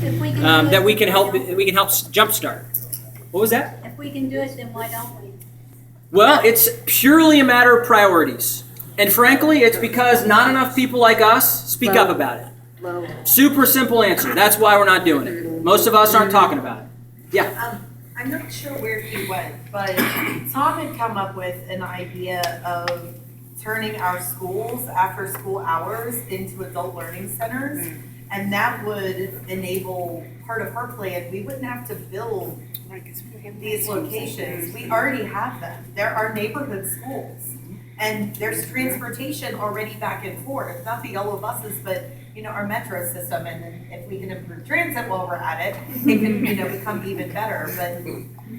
If we can that we can help jumpstart. What was that? If we can do it, then why don't we? Well, it's purely a matter of priorities. And frankly, it's because not enough people like us speak up about it. Super simple answer. That's why we're not doing it. Most of us aren't talking about it. Yeah. I'm not sure where he went, but Tom had come up with an idea of turning our schools after school hours into adult learning centers. And that would enable part of her plan. We wouldn't have to build these locations. We already have them. There are neighborhood schools. And there's transportation already back and forth, not the yellow buses, but our metro system. And then if we can improve transit while we're at it, it can become even better. But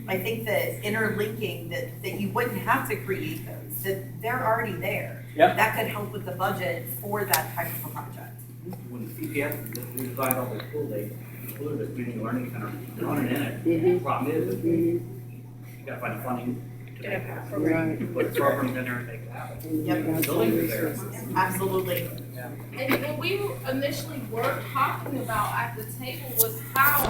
I think that interlinking that you wouldn't have to create those, that they're already there. Yep. That could help with the budget for that type of a project. When the CPS redesigned all the school, they included a community learning center running in it. The problem is, you gotta find the funding to make it happen. Put programs in there and make it happen. Yep. The buildings are there. Absolutely. And what we initially were talking about at the table was how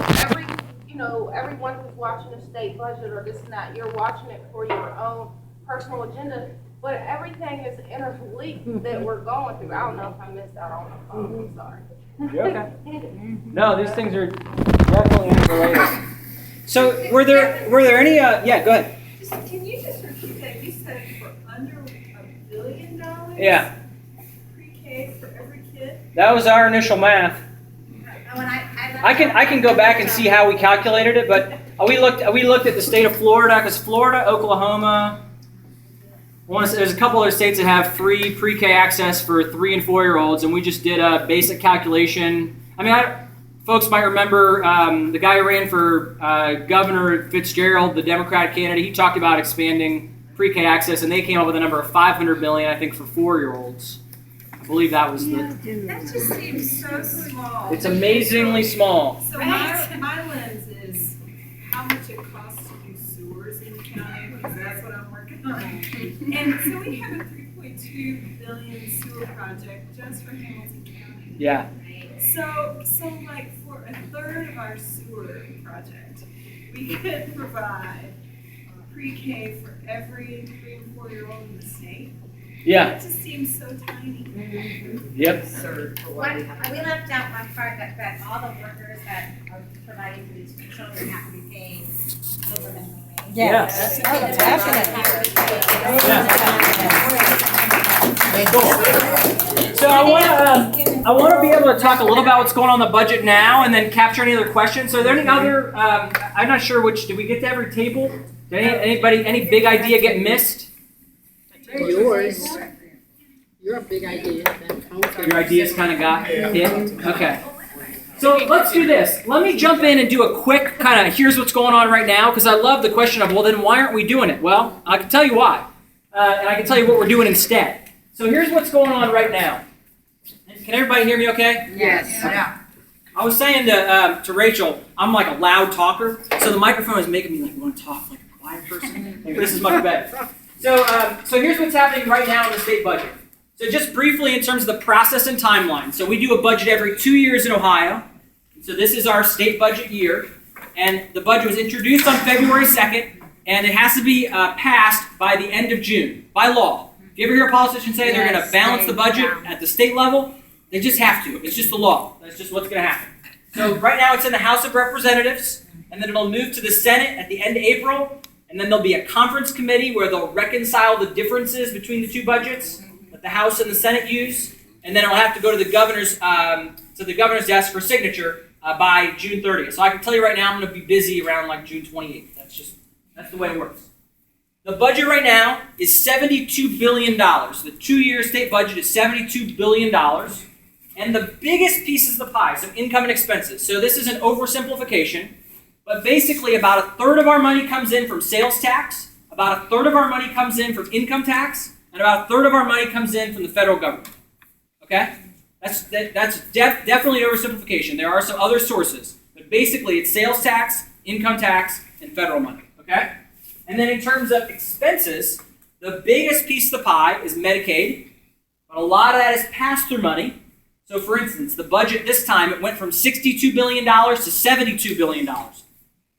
everyone who's watching the state budget or this and that, you're watching it for your own personal agenda, but everything is interlinked that we're going through. I don't know if I missed out on the phone, I'm sorry. You're okay. No, these things are definitely interrelated. So were there any, yeah, go ahead. Can you just repeat that? You said for under $1 billion? Yeah. Pre-K for every kid? That was our initial math. I can go back and see how we calculated it, but we looked at the state of Florida, because Florida, Oklahoma, there's a couple other states that have free pre-K access for 3 and 4-year-olds, and we just did a basic calculation. I mean, folks might remember the guy who ran for Governor Fitzgerald, the Democratic candidate. He talked about expanding pre-K access, and they came up with a number of $500 million, I think, for 4-year-olds. I believe that was That just seems so small. It's amazingly small. So my lens is how much it costs to do sewers in the county, because that's what I'm working on. And so we have a $3.2 billion sewer project just for Hamilton County. Yeah. So like for a third of our sewer project, we could provide pre-K for every 3 and 4-year-old in the state. Yeah. That just seems so tiny. Yep. We left out one part that all the workers that are providing for these children have to be paid over minimum wage. Yes. So I want to be able to talk a little about what's going on in the budget now, and then capture any other questions. So are there any other? I'm not sure which. Did we get to every table? Did any big idea get missed? Yours. Your big idea. Your ideas kind of got hit? Okay. So let's do this. Let me jump in and do a quick kind of here's what's going on right now, because I love the question of, well, then why aren't we doing it? Well, I can tell you why. And I can tell you what we're doing instead. So here's what's going on right now. Can everybody hear me okay? Yes. Yeah. I was saying to Rachel, I'm like a loud talker, so the microphone is making me want to talk like a quiet person. This is much better. So here's what's happening right now in the state budget. So just briefly in terms of the process and timeline. So we do a budget every 2 years in Ohio. So this is our state budget year. And the budget was introduced on February 2nd, and it has to be passed by the end of June, by law. If you ever hear a politician say they're going to balance the budget at the state level, they just have to. It's just the law. That's just what's going to happen. So right now it's in the House of Representatives, and then it'll move to the Senate at the end of April. And then there'll be a conference committee where they'll reconcile the differences between the two budgets that the House and the Senate use. And then it'll have to go to the governor's desk for signature by June 30th. So I can tell you right now I'm going to be busy around like June 28th. That's the way it works. The budget right now is $72 billion. The 2-year state budget is $72 billion. And the biggest pieces of the pie, so income and expenses. So this is an oversimplification. But basically, about a third of our money comes in from sales tax, about a third of our money comes in from income tax, and about a third of our money comes in from the federal government. Okay? That's definitely an oversimplification. There are some other sources, but basically it's sales tax, income tax, and federal money. Okay? And then in terms of expenses, the biggest piece of the pie is Medicaid, but a lot of that is pass-through money. So for instance, the budget this time, it went from $62 billion to $72 billion.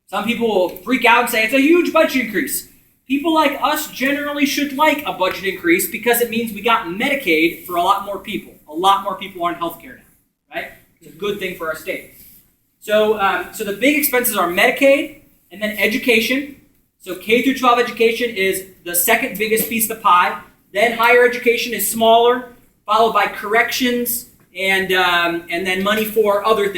Some people will freak out and say it's a huge budget increase. People like us generally should like a budget increase because it means we got Medicaid for a lot more people. A lot more people are in healthcare now, right? It's a good thing for our state. So the big expenses are Medicaid and then education. So K through 12 education is the second biggest piece of the pie. Then higher education is smaller, followed by corrections and then money for other things.